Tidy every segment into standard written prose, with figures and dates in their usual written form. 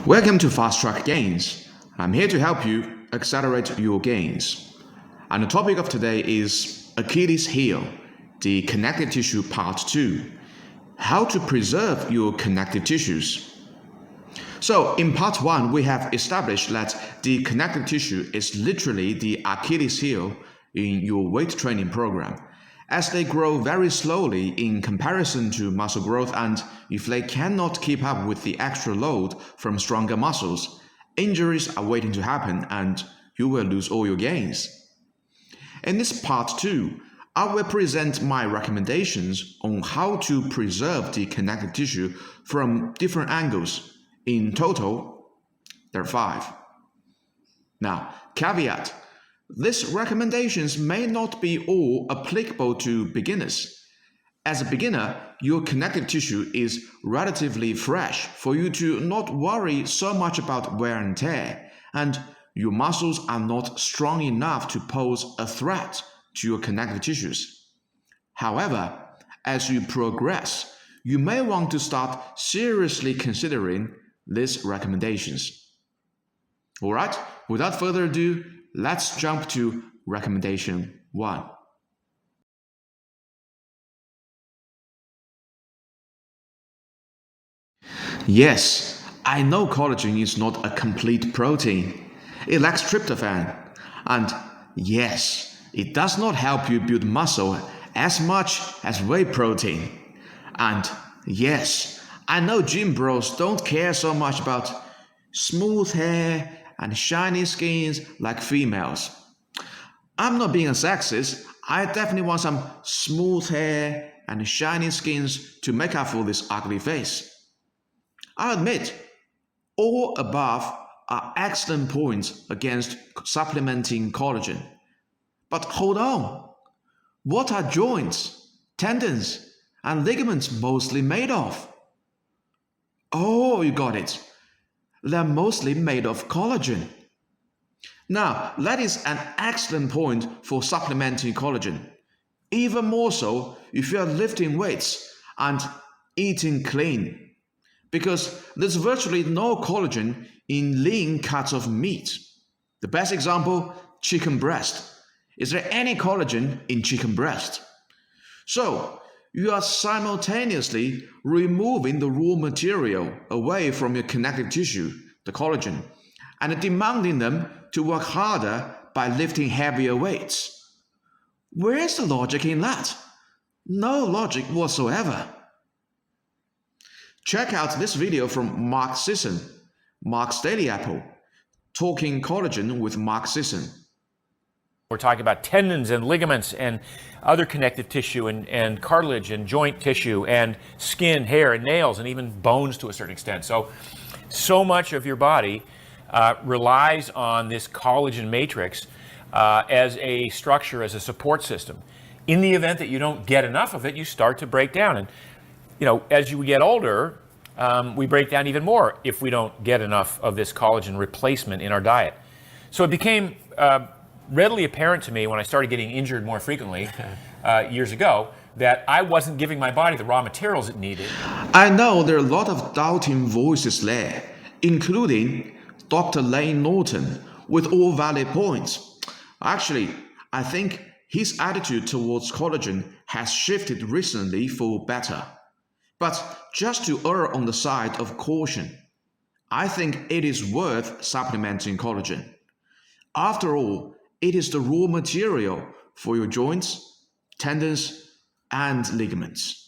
Welcome to Fast Track Gains. I'm here to help you accelerate your gains. And the topic of today is Achilles heel, the connective tissue part 2. How to preserve your connective tissues. So in part 1, we have established that the connective tissue is literally the Achilles heel in your weight training program, as they grow very slowly in comparison to muscle growth, and if they cannot keep up with the extra load from stronger muscles, injuries are waiting to happen and you will lose all your gains. In this part 2, I will present my recommendations on how to preserve the connective tissue from different angles. In total, there are 5. Now, caveat. These recommendations may not be all applicable to beginners. As a beginner, your connective tissue is relatively fresh for you to not worry so much about wear and tear, and your muscles are not strong enough to pose a threat to your connective tissues. However, as you progress, you may want to start seriously considering these recommendations. Alright, without further ado, let's jump to recommendation 1. Yes, I know collagen is not a complete protein. It lacks tryptophan. And yes, it does not help you build muscle as much as whey protein. And yes, I know gym bros don't care so much about smooth hair and shiny skins like females. I'm not being a sexist. I definitely want some smooth hair and shiny skins to make up for this ugly face. I admit, all above are excellent points against supplementing collagen. But hold on, what are joints, tendons, and ligaments mostly made of? Oh, you got it. They're mostly made of collagen. Now, that is an excellent point for supplementing collagen. Even more so if you are lifting weights and eating clean, because there's virtually no collagen in lean cuts of meat. The best example, chicken breast. Is there any collagen in chicken breast? So, you are simultaneously removing the raw material away from your connective tissue, the collagen, and demanding them to work harder by lifting heavier weights. Where's the logic in that? No logic whatsoever. Check out this video from Mark Sisson, Mark's Daily Apple, Talking Collagen with Mark Sisson. We're talking about tendons and ligaments and other connective tissue and cartilage and joint tissue and skin, hair, and nails, and even bones to a certain extent. So much of your body relies on this collagen matrix as a structure, as a support system. In the event that you don't get enough of it, you start to break down. And as you get older, we break down even more if we don't get enough of this collagen replacement in our diet. So it became readily apparent to me when I started getting injured more frequently years ago that I wasn't giving my body the raw materials it needed. I know there are a lot of doubting voices there, including Dr. Lane Norton, with all valid points. Actually, I think his attitude towards collagen has shifted recently for better. But just to err on the side of caution, I think it is worth supplementing collagen. After all, it is the raw material for your joints, tendons, and ligaments.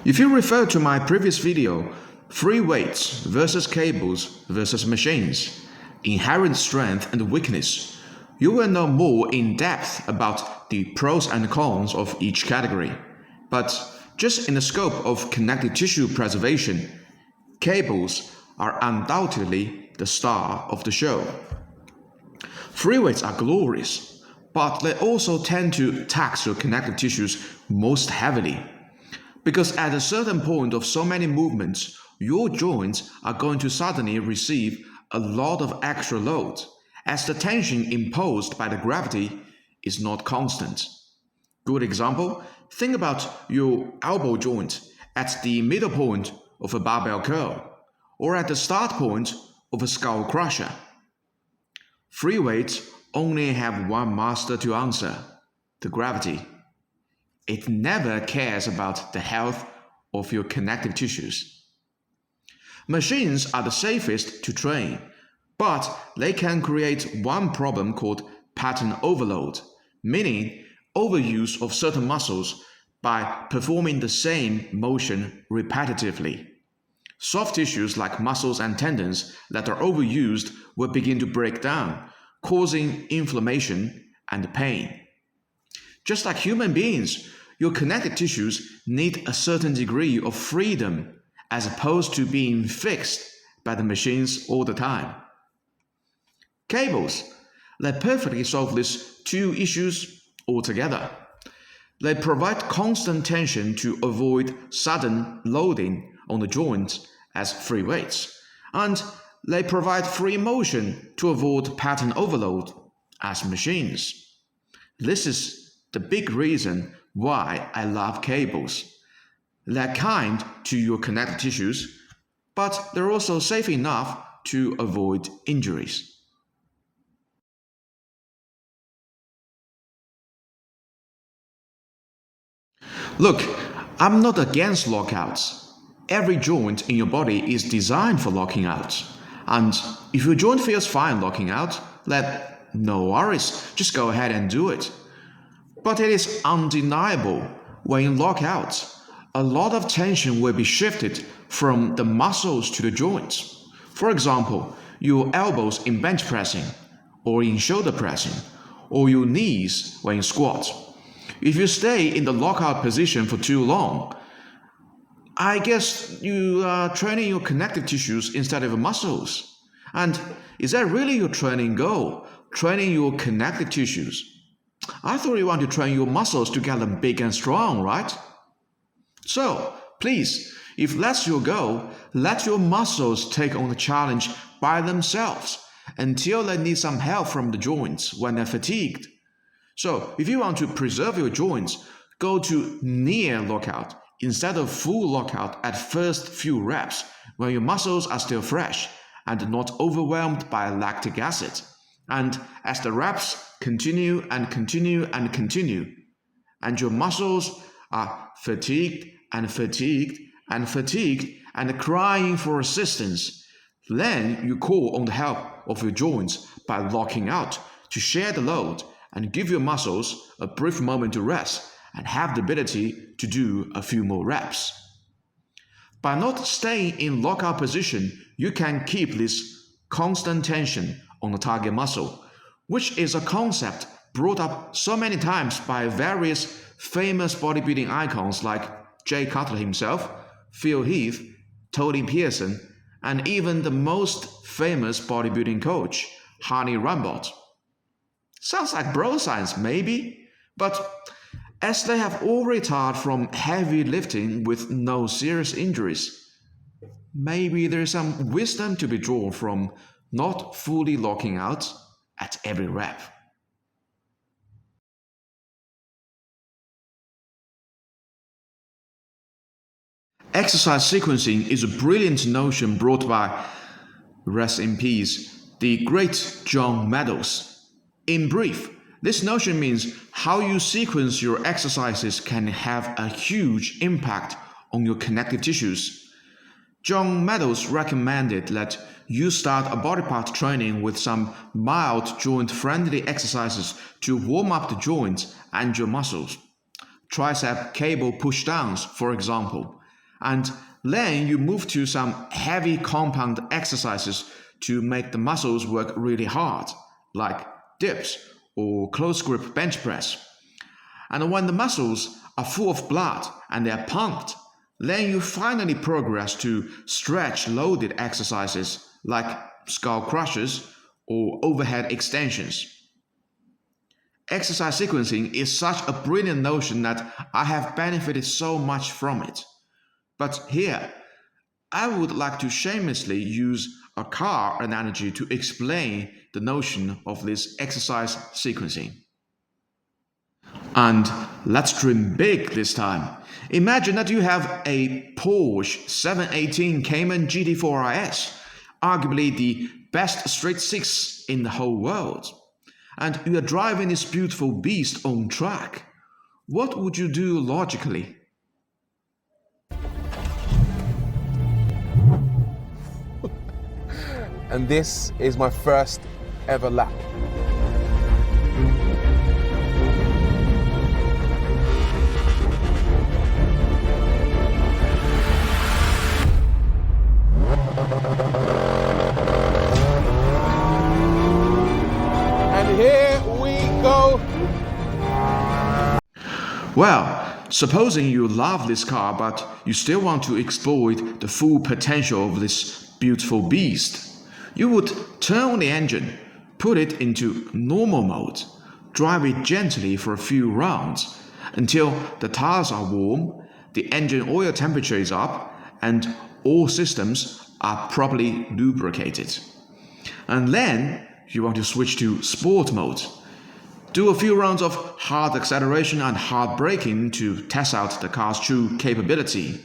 If you refer to my previous video, free weights versus cables versus machines, inherent strength and weakness, you will know more in depth about the pros and cons of each category. But just in the scope of connective tissue preservation, cables are undoubtedly the star of the show. Free weights are glorious, but they also tend to tax your connective tissues most heavily. Because at a certain point of so many movements, your joints are going to suddenly receive a lot of extra load, as the tension imposed by the gravity is not constant. Good example, think about your elbow joint at the middle point of a barbell curl or at the start point of a skull crusher. Free weights only have one master to answer, the gravity. It never cares about the health of your connective tissues. Machines are the safest to train, but they can create one problem called pattern overload, meaning overuse of certain muscles by performing the same motion repetitively. Soft tissues like muscles and tendons that are overused will begin to break down, causing inflammation and pain. Just like human beings, your connective tissues need a certain degree of freedom as opposed to being fixed by the machines all the time. Cables, they perfectly solve these two issues altogether. They provide constant tension to avoid sudden loading on the joints as free weights, and they provide free motion to avoid pattern overload as machines. This is the big reason why I love cables. They're kind to your connective tissues, but they're also safe enough to avoid injuries. Look, I'm not against lockouts. Every joint in your body is designed for locking out. And if your joint feels fine locking out, then no worries, just go ahead and do it. But it is undeniable when you lock out, a lot of tension will be shifted from the muscles to the joints. For example, your elbows in bench pressing, or in shoulder pressing, or your knees when you squat. If you stay in the lockout position for too long, I guess you are training your connective tissues instead of muscles. And is that really your training goal? Training your connective tissues? I thought you want to train your muscles to get them big and strong, right? So, please, if that's your goal, let your muscles take on the challenge by themselves until they need some help from the joints when they're fatigued. So, if you want to preserve your joints, go to near lockout instead of full lockout at first few reps when your muscles are still fresh and not overwhelmed by lactic acid. And as the reps continue and continue and continue, and your muscles are fatigued and fatigued and fatigued and crying for assistance, then you call on the help of your joints by locking out to share the load and give your muscles a brief moment to rest and have the ability to do a few more reps. By not staying in lockout position, you can keep this constant tension on the target muscle, which is a concept brought up so many times by various famous bodybuilding icons like Jay Cutler himself, Phil Heath, Tony Pearson, and even the most famous bodybuilding coach, Hani Rambot. Sounds like bro science, maybe, but as they have all retired from heavy lifting with no serious injuries, maybe there is some wisdom to be drawn from not fully locking out at every rep. Exercise sequencing is a brilliant notion brought by, rest in peace, the great John Meadows. In brief, this notion means how you sequence your exercises can have a huge impact on your connective tissues. John Meadows recommended that you start a body part training with some mild joint-friendly exercises to warm up the joints and your muscles. Tricep cable pushdowns, for example, and then you move to some heavy compound exercises to make the muscles work really hard, like dips or close grip bench press. And when the muscles are full of blood and they are pumped, then you finally progress to stretch loaded exercises like skull crushers or overhead extensions. Exercise sequencing is such a brilliant notion that I have benefited so much from it. But here, I would like to shamelessly use a car analogy to explain the notion of this exercise sequencing. And Let's dream big this time. Imagine that you have a Porsche 718 Cayman GT4 RS, arguably the best straight six in the whole world, and you are driving this beautiful beast on track. What would you do logically? And this is my first ever lap. And here we go. Well, supposing you love this car but you still want to exploit the full potential of this beautiful beast, you would turn on the engine, put it into normal mode, drive it gently for a few rounds until the tires are warm, the engine oil temperature is up, and all systems are properly lubricated. And then you want to switch to sport mode. Do a few rounds of hard acceleration and hard braking to test out the car's true capability.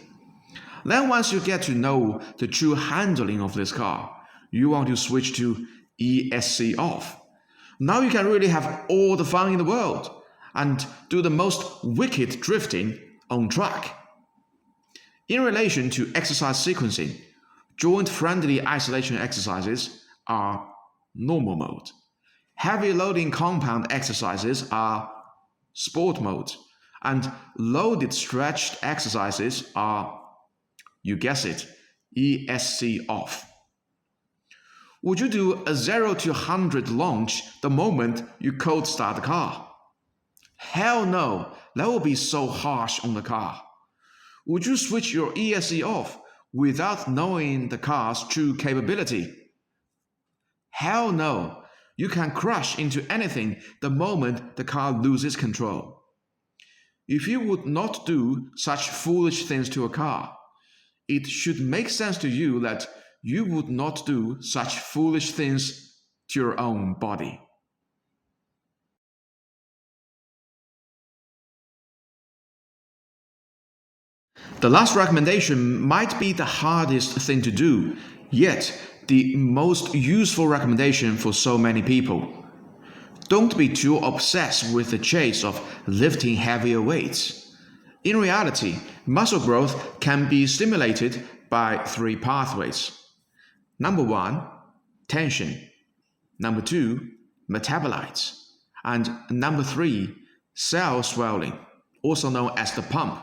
Then once you get to know the true handling of this car, you want to switch to ESC off. Now you can really have all the fun in the world and do the most wicked drifting on track. In relation to exercise sequencing, joint-friendly isolation exercises are normal mode. Heavy loading compound exercises are sport mode. And loaded stretched exercises are, you guess it, ESC off. Would you do a 0 to 100 launch the moment you cold start the car? Hell no, that would be so harsh on the car. Would you switch your ESC off without knowing the car's true capability? Hell no, you can crash into anything the moment the car loses control. If you would not do such foolish things to a car, it should make sense to you that you would not do such foolish things to your own body. The last recommendation might be the hardest thing to do, yet the most useful recommendation for so many people. Don't be too obsessed with the chase of lifting heavier weights. In reality, muscle growth can be stimulated by 3 pathways. Number 1, tension. Number 2, metabolites. And number 3, cell swelling, also known as the pump.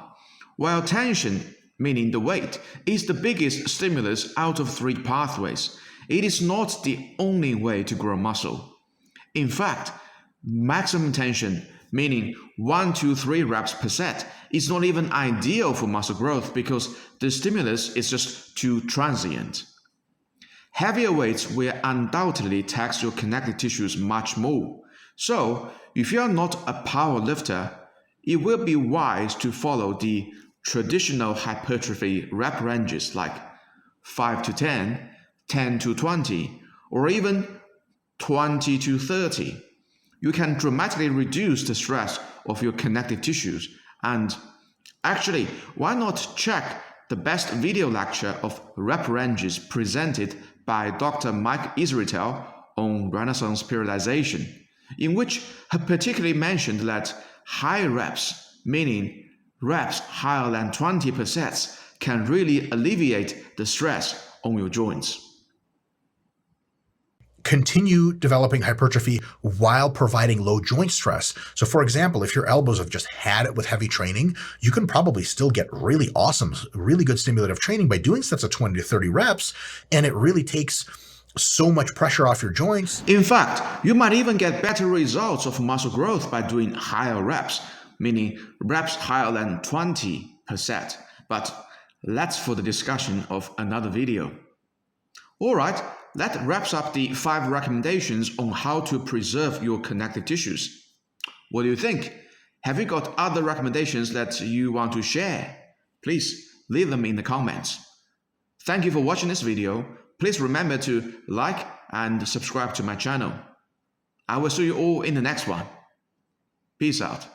While tension, meaning the weight, is the biggest stimulus out of 3 pathways, it is not the only way to grow muscle. In fact, maximum tension, meaning 1 to 3 reps per set, is not even ideal for muscle growth because the stimulus is just too transient. Heavier weights will undoubtedly tax your connective tissues much more. So, if you are not a power lifter, it will be wise to follow the traditional hypertrophy rep ranges like 5 to 10, 10 to 20, or even 20 to 30. You can dramatically reduce the stress of your connective tissues. And actually, why not check the best video lecture of rep ranges presented by Dr. Mike Israetel on Renaissance periodization, in which he particularly mentioned that high reps, meaning reps higher than 20 per sets, can really alleviate the stress on your joints. Continue developing hypertrophy while providing low joint stress. So for example, if your elbows have just had it with heavy training, you can probably still get really awesome, really good stimulative training by doing sets of 20 to 30 reps, and it really takes so much pressure off your joints. In fact, you might even get better results of muscle growth by doing higher reps, meaning reps higher than 20 per set. But that's for the discussion of another video. Alright, that wraps up the 5 recommendations on how to preserve your connective tissues. What do you think? Have you got other recommendations that you want to share? Please leave them in the comments. Thank you for watching this video. Please remember to like and subscribe to my channel. I will see you all in the next one. Peace out.